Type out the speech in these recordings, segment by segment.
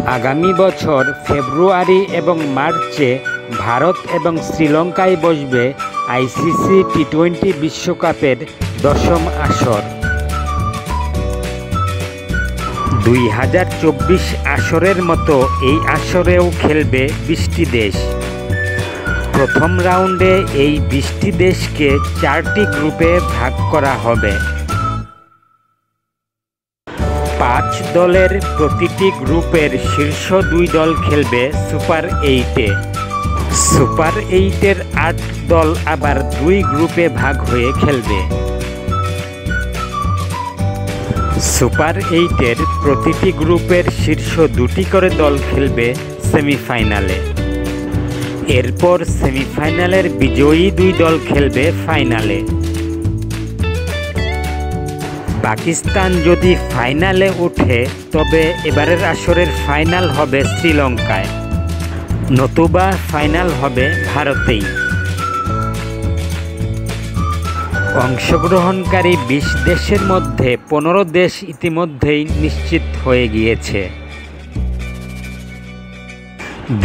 আগামী বছর ফেব্রুয়ারি এবং মার্চে ভারত এবং শ্রীলঙ্কায় বসবে আইসিসি টি-20 বিশ্বকাপের ১০ম আসর। ২০২৪ আসরের মতো এই আসরেও খেলবে ২০টি দেশ। প্রথম রাউন্ডে এই ২০টি দেশকে ৪টি গ্রুপে ভাগ করা হবে। ৫ দলের প্রতিটি গ্রুপের শীর্ষ ২ দল খেলবে সুপার 8-এ। সুপার 8-এর ৮ দল আবার ২ গ্রুপে ভাগ হয়ে খেলবে। সুপার 8-এর প্রতিটি গ্রুপের শীর্ষ ২টি করে দল খেলবে সেমিফাইনালে। এরপর সেমিফাইনালের বিজয়ী ২ দল খেলবে ফাইনালে। পাকিস্তান যদি ফাইনালে ওঠে তবে এবারের আসরের ফাইনাল হবে শ্রীলঙ্কায়, নতুবা ফাইনাল হবে ভারতেই। অংশগ্রহণকারী ২০ দেশের মধ্যে ১৫ দেশ ইতিমধ্যেই নিশ্চিত হয়ে গিয়েছে।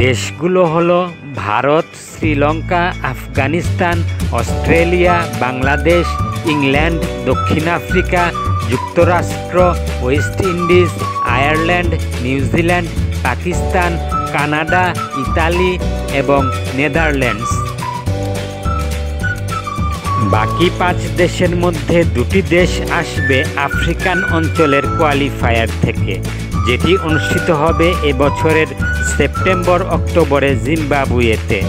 দেশগুলো হলো ভারত, শ্রীলঙ্কা, আফগানিস্তান, অস্ট্রেলিয়া, বাংলাদেশ, ইংল্যান্ড, দক্ষিণ আফ্রিকা, যুক্তরাষ্ট্র, West Indies, Ireland, New Zealand, Pakistan, Canada, Italy এবং নেদারল্যান্ডস। বাকি ৫ দেশের মধ্যে ২টি দেশ আসবে আফ্রিকান অঞ্চলের কোয়ালিফায়ার থেকে, যেটি অনুষ্ঠিত হবে এবছরের সেপ্টেম্বর-অক্টোবরে জিম্বাবুয়েতে।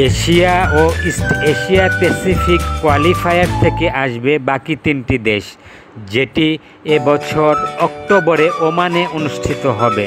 এশিয়া ও ইস্ট এশিয়া প্যাসিফিক কোয়ালিফায়ার থেকে আসবে বাকি ৩টি দেশ, যেটি এবছর অক্টোবরে ওমানে অনুষ্ঠিত হবে।